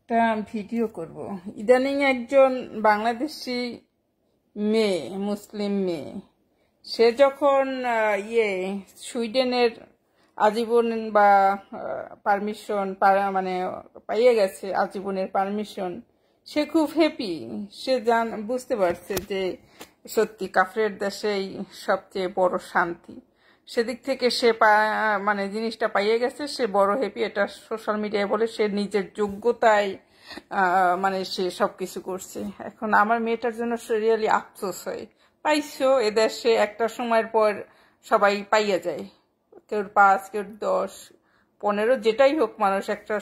একটা ভিডিও করব। ইদানিং একজন বাংলাদেশি মেয়ে, মুসলিম মেয়ে, সে যখন সুইডেনের আজীবন বা পারমিশন মানে পাইয়ে গেছে আজীবনের পারমিশন, সে খুব হ্যাপি। সে বুঝতে পারছে যে সত্যি কাফরের দেশেই সবচেয়ে বড় শান্তি। সেদিক থেকে সে মানে জিনিসটা পাইয়ে গেছে, সে বড় হ্যাপি। এটা সোশ্যাল মিডিয়ায় বলে সে নিজের যোগ্যতায় মানে সে সবকিছু করছে। এখন আমার মেয়েটার জন্য রিয়েলি আফসোস হয়। পাইছো এদেশে একটা সময়ের পর সবাই পাইয়া যায়, কেউ 5 কেউ 10 15 যেটাই হোক, মানুষ একটা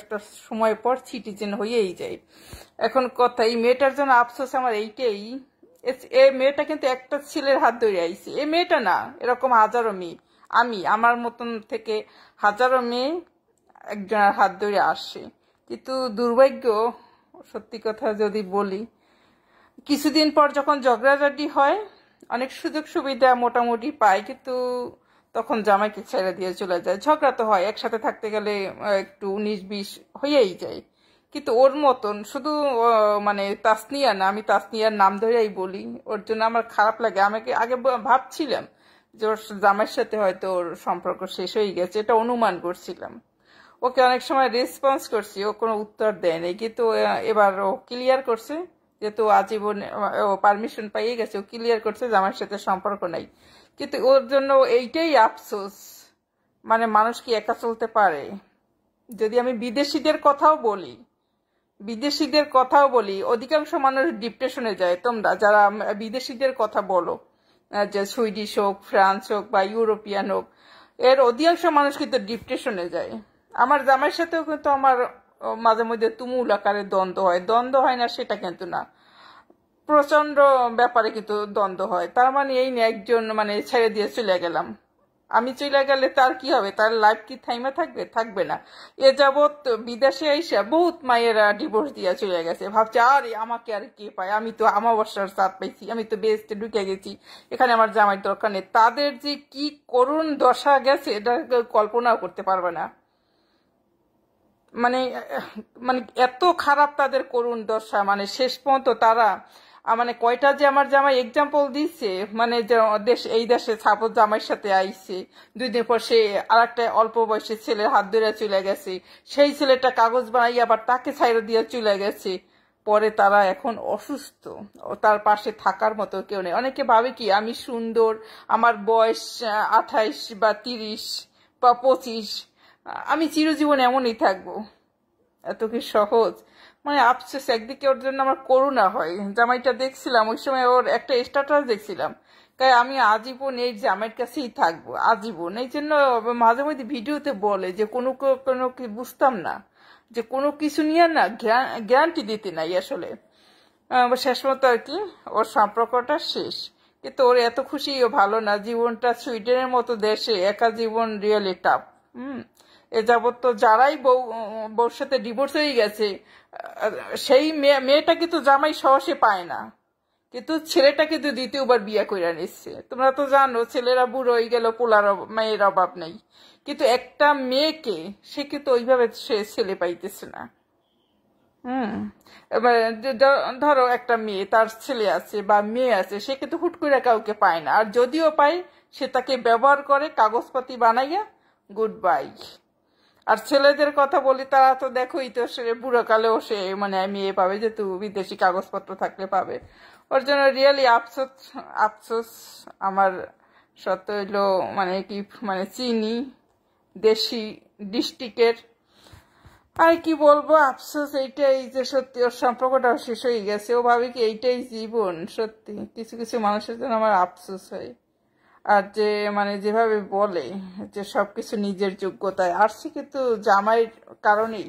সময় পর সিটিজেন হয়েই যায়। এখন কথা, এই মেয়েটার জন্য আফসোস আমার এইটাই, এই মেয়েটা কিন্তু একটা ছেলের হাত ধরে আইছে। এই মেয়েটা না, এরকম হাজারো মেয়ে, আমার মতন থেকে হাজারো মেয়ে একজনের হাত ধরে আসে। কিন্তু দুর্ভাগ্য, সত্যি কথা যদি বলি, কিছুদিন পর যখন ঝগড়াঝাটি হয়, অনেক সুযোগ সুবিধা মোটামুটি পায়, কিন্তু তখন জামাইকে ছেড়ে দিয়ে চলে যায়। ঝগড়া তো হয়, একসাথে থাকতে গেলে একটু 19-20 হয়েই যায়। কিন্তু ওর মতন শুধু মানে তাসনিয়া না, আমি তাসনিয়ার নাম ধরেই বলি, ওর জন্য আমার খারাপ লাগে। আমাকে আগে ভাবছিলাম যে ওর জামাইয়ের সাথে হয়তো ওর সম্পর্ক শেষ হয়ে গেছে, এটা অনুমান করছিলাম। ওকে অনেক সময় রেসপন্স করছি, ও কোনো উত্তর দেয়নি, কিন্তু এবার ও ক্লিয়ার করছে, যেহেতু আজীবন ও পারমিশন পাইয়ে গেছে, ও ক্লিয়ার করছে যে আমার সাথে সম্পর্ক নাই। কিন্তু ওর জন্য এইটাই আফসোস, মানে মানুষ কি একা চলতে পারে? যদি আমি বিদেশিদের কথাও বলি, অধিকাংশ মানুষ ডিপ্রেশনে যায়। তোমরা যারা বিদেশিদের কথা বলো, যে সুইডিশ হোক, ফ্রান্স হোক বা ইউরোপিয়ান হোক, এর অধিকাংশ মানুষ কিন্তু ডিপ্রেশনে যায়। আমার জামাইয়ের সাথেও কিন্তু আমার মাঝে মধ্যে তুমুল আকারে দ্বন্দ্ব হয় না সেটা কিন্তু না, প্রচন্ড ব্যাপারে কিন্তু দ্বন্দ্ব হয়। তার মানে এই না একজন মানে ছেড়ে দিয়ে চলে গেলাম, আমি চলে গেলে তার কি হবে? তার লাইফ কি থাইমা থাকবে? থাকবে না। এ যাবৎ বিদেশে এসে বহুত মায়েরা ডিভোর্স দিয়ে চলে গেছে, ভাবছে আরে আমাকে আর কে পায়, আমি তো আমাবস্যার সাথ পাইছি, আমি তো বেহেশতে ঢুকে গেছি, এখানে আমার জামাই দরকার নেই। তাদের যে কি করুণ দশা গেছে এটা কল্পনাও করতে পারবে না। মানে মানে এত খারাপ তাদের করুণ দশা, মানে শেষ পর্যন্ত তারা মানে কয়টা যে আমার জামাই এক্সাম্পল দিচ্ছে, মানে এই দেশে সাপোজ জামাইয়ের সাথে আইছে, 2 দিন পর সে আর একটা অল্প বয়সী ছেলের হাত ধরে চলে গেছে, সেই ছেলেটা কাগজ বানাই আবার তাকে ছাইড়ে দিয়ে চলে গেছে। পরে তারা এখন অসুস্থ, তার পাশে থাকার মতো কেউ নেই। অনেকে ভাবে কি আমি সুন্দর, আমার বয়স 28 বা 30 বা 25, আমি চিরজীবন এমনই থাকবো, এত কি সহজ? মানে আফসোস, একদিকে ওর জন্য আমার করুণা হয়। জামাইটা দেখছিলাম ওই সময়, ওর একটা স্ট্যাটাস দেখছিলাম, তাই আমি আজীবন এই জামাইয়ের কাছেই থাকবো, আজীবন। এই জন্য মাঝে মধ্যে ভিডিওতে বলে যে কোনো কি বুঝতাম না, যে কোনো কিছু নিয়ে না গ্যারান্টি দিতে নাই আসলে। শেষ মতো আর কি ওর সম্পর্কটা শেষ। কিন্তু ওর এত খুশি ও ভালো না, জীবনটা সুইডেনের মতো দেশে একা জীবন রিয়েলি টাফ। এ যাবৎ তো যারাই বউর সাথে ডিভোর্স হয়ে গেছে, সেই মেয়েটা কিন্তু জামাই সহসে পায় না, কিন্তু ছেলেটা কিন্তু দ্বিতীয়বার বিয়ে করে নিচ্ছে। তোমরা তো জানো ছেলেরা বুড়ো হয়ে গেল, পোলার মেয়ের অভাব নেই, কিন্তু একটা মেয়েকে সে কিন্তু ওইভাবে সে ছেলে পাইতেছে না। এবার ধরো একটা মেয়ে, তার ছেলে আছে বা মেয়ে আছে, সে কিন্তু হুট করে কাউকে পায় না, আর যদিও পায় সে তাকে ব্যবহার করে কাগজপাতি বানাইয়া গুড বাই। আর ছেলেদের কথা বলি, তারা তো দেখোই তো, সে বুড়োকালেও সে মানে মেয়ে পাবে, যেহেতু বিদেশি কাগজপত্র থাকলে পাবে। ওর জন্য রিয়েলি আফসোস আমার। সত্য হইলো মানে কি, মানে চিনি দেশি ডিস্ট্রিক্টের, আর কি বলবো, আফসোস এইটাই যে সত্যি ওর সম্পর্কটাও শেষ হয়ে গেছে। ও ভাবে কি এইটাই জীবন? সত্যি কিছু কিছু মানুষের জন্য আমার আফসোস হয়। আর যে মানে যেভাবে বলে যে সবকিছু নিজের যোগ্যতায় আসছে, কিন্তু জামাইয়ের কারণেই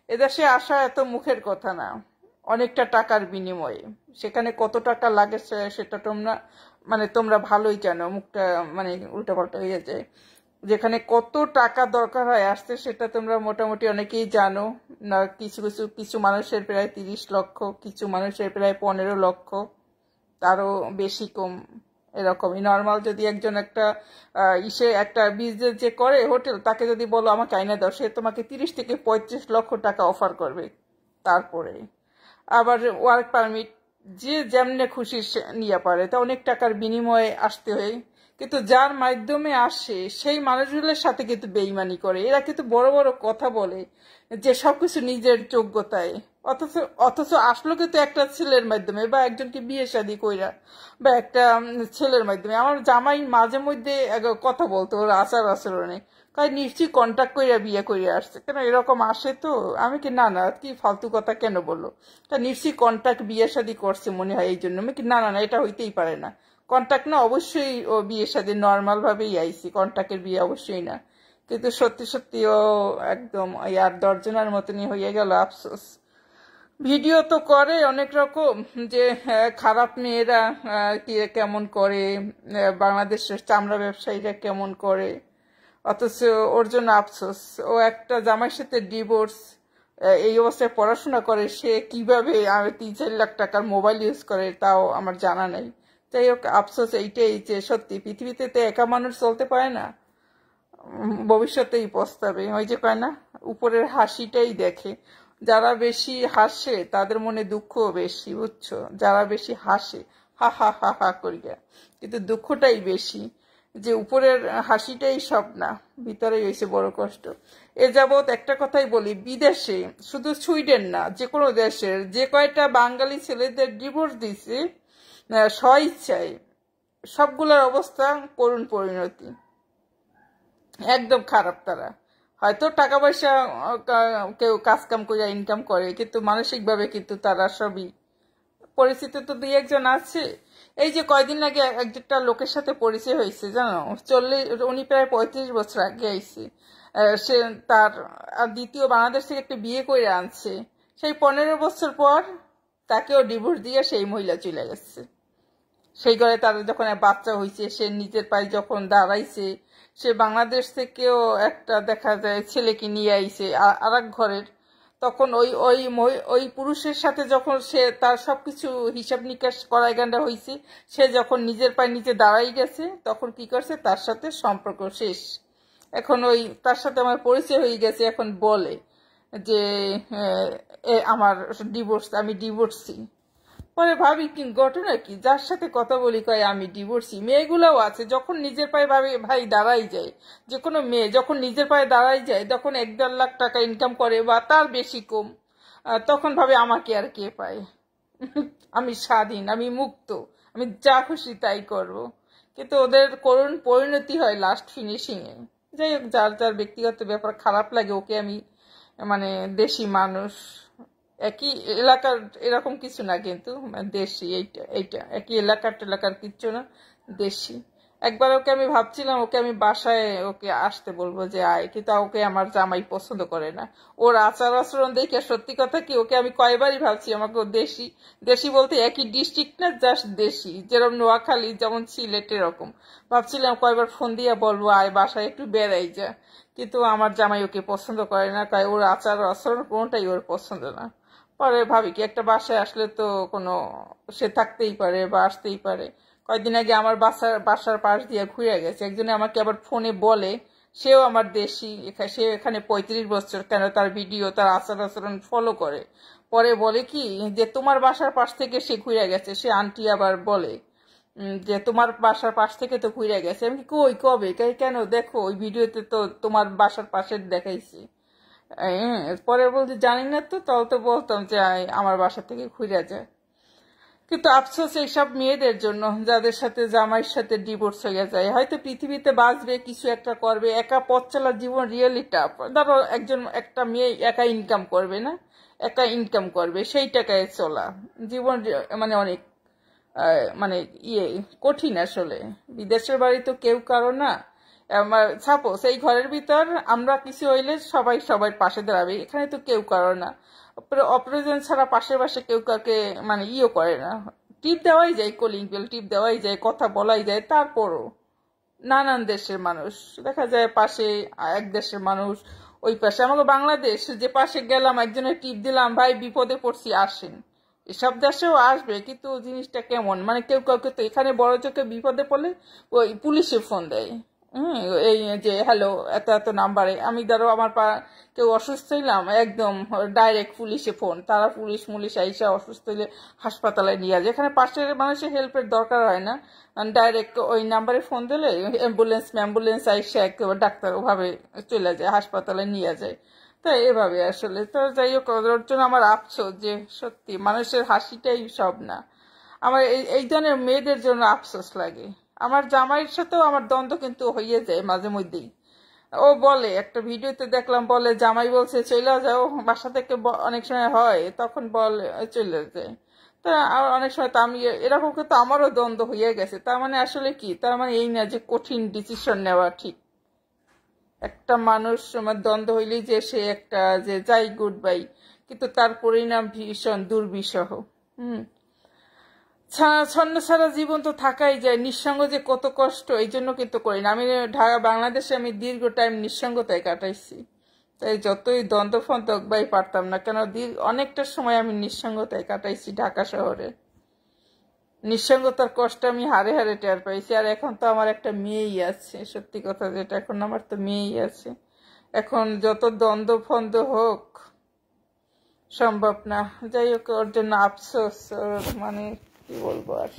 এদেশে আসা এত মুখের কথা না, অনেকটা টাকার বিনিময়ে। সেখানে কত টাকা লাগে সেটা তোমরা ভালোই জানো, মুখটা মানে উল্টাপাল্টা হয়ে যায়। যেখানে কত টাকা দরকার হয় আসতে, সেটা তোমরা মোটামুটি অনেকেই জানো না। কিছু মানুষের প্রায় 30 লক্ষ, কিছু মানুষের প্রায় 15 লক্ষ, তারও বেশি কম। এরকমই নর্মাল যদি একজন একটা বিজনেস যে করে হোটেল, তাকে যদি বলো আমাকে আইনা দাও, সে তোমাকে 30 থেকে 35 লক্ষ টাকা অফার করবে। তারপরে আবার ওয়ার্ক পারমিট যে যেমনে খুশি নিয়ে পারে, তা অনেক টাকার বিনিময়ে আসতে হয়, কিন্তু যার মাধ্যমে আসে সেই মানুষগুলোর সাথে কিন্তু বেইমানি করে। এরা কিন্তু বড় বড় কথা বলে যে সবকিছু নিজের যোগ্যতায়, অথচ অথচ আসলো কিন্তু একটা ছেলের মাধ্যমে বা একজনকে বিয়ে শাদী কইরা বা একটা ছেলের মাধ্যমে। আমার জামাই মাঝে মধ্যে কথা বলতো ওর আচার আচরণে, কয় নিশ্চয়ই কন্ট্যাক্ট কইরা বিয়ে কইরা আসছে, কেন এরকম আসে? তো আমি কি না না কি ফালতু কথা কেন বললো, তা নিশ্চয়ই কন্ট্যাক্ট বিয়ে শাদী করছে মনে হয় এই জন্য। আমি কি না না না, এটা হইতেই পারে না, কন্ট্যাক্ট না, অবশ্যই ও বিয়ের সাথে নর্মাল ভাবেই আইছি, কন্ট্যাক্টের বিয়ে অবশ্যই না। কিন্তু সত্যি সত্যি ও একদম আর দর্জনার মতনই হয়ে গেল। আফসোস। ভিডিও তো করে অনেক রকম, যে খারাপ মেয়েরা কি কেমন করে, বাংলাদেশের চামড়া ব্যবসায়ীরা কেমন করে, অথচ ওর জন্য আফসোস। ও একটা জামাইয়ের সাথে ডিভোর্স, এই অবস্থায় পড়াশোনা করে, সে কিভাবে 3-4 লাখ টাকার মোবাইল ইউজ করে তাও আমার জানা নাই। যাই হোক, আফসোস এইটাই যে সত্যি পৃথিবীতে তো একা মানুষ চলতে পারে না, ভবিষ্যতেই পস্তাবে। ওই যে কয় না, উপরের হাসিটাই দেখে, যারা বেশি হাসে তাদের মনে দুঃখও বেশি, বুঝছো? যারা বেশি হাসে হা হা হা হা করিয়া, কিন্তু দুঃখটাই বেশি, যে উপরের হাসিটাই সব না, ভিতরে হয়েছে বড় কষ্ট। এ যাবৎ একটা কথাই বলি, বিদেশে শুধু সুইডেন না, যে কোনো দেশের যে কয়টা বাঙালি ছেলেদের ডিভোর্স দিছে স্বইচ্ছায়, সবগুলোর অবস্থা করুণ পরিণতি, একদম খারাপ। তারা হয়তো টাকা পয়সা কেউ কাজ কাম করে ইনকাম করে, কিন্তু মানসিকভাবে কিন্তু তারা সবই, পরিচিত তো 2-1 জন আছে। এই যে কয়দিন আগে একটা লোকের সাথে পরিচয় হয়েছে জানো, উনি প্রায় 35 বছর আগে আইছে। সে তার দ্বিতীয় বাংলাদেশ থেকে একটা বিয়ে করে আনছে, সেই 15 বছর পর তাকেও ডিভোর্স দিয়ে সেই মহিলা চলে গেছে। সেই ঘরে তার যখন বাচ্চা হয়েছে, সে নিজের পায়ে যখন দাঁড়াইছে, সে বাংলাদেশ থেকেও একটা দেখা যায় ছেলেকে নিয়ে আইছে আর এক ঘরের, তখন ওই ওই ওই পুরুষের সাথে যখন সে তার সবকিছু হিসাব নিকাশ করাই গান্ডা হয়েছে, সে যখন নিজের পায়ে নিচে দাঁড়াই গেছে, তখন কি করছে, তার সাথে সম্পর্ক শেষ। এখন ওই তার সাথে আমার পরিচয় হয়ে গেছে, এখন বলে যে আমার ডিভোর্স, আমি ডিভোর্সি। পরে ভাবি কি ঘটনা কি, যার সাথে কথা বলি কয় আমি ডিভোর্সি। মেয়েগুলোও আছে, যখন নিজের পায়ে ভাবে ভাই দাঁড়াই যায়, যে কোনো মেয়ে যখন নিজের পায়ে দাঁড়াই যায়, তখন 1-1.5 লাখ টাকা ইনকাম করে বা তার বেশি কম, তখন ভাবে আমাকে আর কে পায়, আমি স্বাধীন, আমি মুক্ত, আমি যা খুশি তাই করব। কিন্তু ওদের করুণ পরিণতি হয় লাস্ট ফিনিশিং এ। যাই হোক, যার যার ব্যক্তিগত ব্যাপার, খারাপ লাগে ওকে আমি, মানে দেশি মানুষ, একই এলাকার এরকম কিছু না, কিন্তু দেশি, এইটা এইটা একই এলাকার কিচ্ছু না, দেশি। একবার ওকে আমি ভাবছিলাম ওকে আমি বাসায় ওকে আসতে বলবো যে আয়, কিন্তু ওকে আমার জামাই পছন্দ করে না। ওর আচার আচরণ দেখে সত্যি কথা কি, ওকে আমি কয়বারই ভাবছি আমাকে ও দেশি, দেশি বলতে একই ডিস্ট্রিক্ট না, জাস্ট দেশি, যেরকম নোয়াখালী যেমন সিলেট এরকম। ভাবছিলাম কয়বার ফোন দিয়ে বলবো আয় বাসায় একটু বেড়াই যা, কিন্তু আমার জামাই ওকে পছন্দ করে না, তাই ওর আচার আচরণ কোনোটাই ওর পছন্দ না। পরে ভাবি কি, একটা বাসায় আসলে তো কোনো, সে থাকতেই পারে বা আসতেই পারে। কয়েকদিন আগে আমার বাসার পাশ দিয়ে ঘুরে গেছে একজনে, আমাকে আবার ফোনে বলে সেও আমার দেশি, সে এখানে 35 বছর, কেন তার ভিডিও তার আচার আচরণ ফলো করে। পরে বলে কি যে তোমার বাসার পাশ থেকে সে ঘুরে গেছে, সে আন্টি আবার বলে যে তোমার বাসার পাশ থেকে তো ঘুরে গেছে। আমি কই কবে, কেন দেখো ওই ভিডিওতে তো তোমার বাসার পাশের দেখাইছি। পরে বলতে জানি না, তো তাহলে তো বলতাম যে আমার বাসা থেকে ঘুরে যায়। কিন্তু আফসোস এইসব মেয়েদের জন্য যাদের সাথে জামাইয়ের সাথে ডিভোর্স হয়ে যায়। হয়তো পৃথিবীতে বাঁচবে, কিছু একটা করবে, একা পথ চলার জীবন রিয়েলি টাফ। ধরো একটা মেয়ে একা ইনকাম করবে না, একা ইনকাম করবে, সেই টাকায় চলা জীবন মানে অনেক মানে কঠিন আসলে। বিদেশের বাড়ি তো কেউ কারো না, সাপোজ এই ঘরের ভিতর আমরা কিছু হইলে সবাই সবার পাশে দাঁড়াবে, এখানে তো কেউ কারো না, অপ্রয়োজন ছাড়া পাশে পাশে কেউ কাউকে মানে করে না। টিপ দেওয়াই যায়, কলিং বেল টিপ দেওয়াই যায়, কথা বলাই যায়, তারপরও নানান দেশের মানুষ দেখা যায় পাশে, এক দেশের মানুষ ওই পাশে। আমাকে বাংলাদেশ যে পাশে গেলাম, একজনের টিপ দিলাম, ভাই বিপদে পড়ছি আসেন, এসব দেশেও আসবে, কিন্তু জিনিসটা কেমন, মানে কেউ কাউকে তো এখানে বড় চোখে বিপদে পড়লে ওই পুলিশে ফোন দেয়, হুম, এই যে হ্যালো এত এত নাম্বারে আমি ধরো আমার কেউ অসুস্থ হইলাম একদম ডাইরেক্ট পুলিশে ফোন, তারা পুলিশ মুলিশ আইসা অসুস্থ হইলে হাসপাতালে নিয়ে যায়, যেখানে পাশের মানুষের হেল্পের দরকার হয় না, ডাইরেক্ট ওই নাম্বারে ফোন দিলে অ্যাম্বুলেন্স আইসা একেবারে ডাক্তার ওভাবে চলে যায়, হাসপাতালে নিয়ে যায়। তাই এভাবে আসলে তো যাই হোক, ওর জন্য আমার আফসোস যে সত্যি মানুষের হাসিটাই সব না। আমার এই ধরনের মেয়েদের জন্য আফসোস লাগে। আমার জামাইয়ের সাথেও আমার দ্বন্দ্ব কিন্তু হয়ে যায় মাঝে মধ্যেই। ও বলে, একটা ভিডিওতে দেখলাম বলে জামাই বলছে চলে যাও বাসা থেকে, অনেক সময় হয় তখন বলে চলে যায়। তা আর অনেক সময় তো আমি এরকম কিন্তু আমারও দ্বন্দ্ব হয়ে গেছে। তার মানে আসলে কি, তার মানে এই না যে কঠিন ডিসিশন নেওয়া ঠিক। একটা মানুষ আমার দ্বন্দ্ব হইলেই যে সে একটা যে যাই গুড বাই, কিন্তু তার পরিণাম ভীষণ দুর্বিষহ। হুম, ছন্ন ছাড়া জীবন তো থাকাই যায়, নিঃসঙ্গ যে কত কষ্ট এই জন্য কিন্তু করি না। আমি বাংলাদেশে আমি দীর্ঘ টাইম নিঃসঙ্গতায় কাটাইছি, তাই যতই দ্বন্দ্ব ফন্দ বাই পারতাম না কেন অনেকটা সময় আমি নিঃসঙ্গতায় কাটাইছি ঢাকা শহরে। নিঃসঙ্গতার কষ্ট আমি হারে হারে টের পাইছি। আর এখন তো আমার একটা মেয়েই আছে, সত্যি কথা যেটা, এখন আমার তো মেয়েই আছে। এখন যত দ্বন্দ্ব ফন্দ হোক সম্ভব না। যাই হোক, ওর জন্য আফসোস, মানে কি বলবো আর।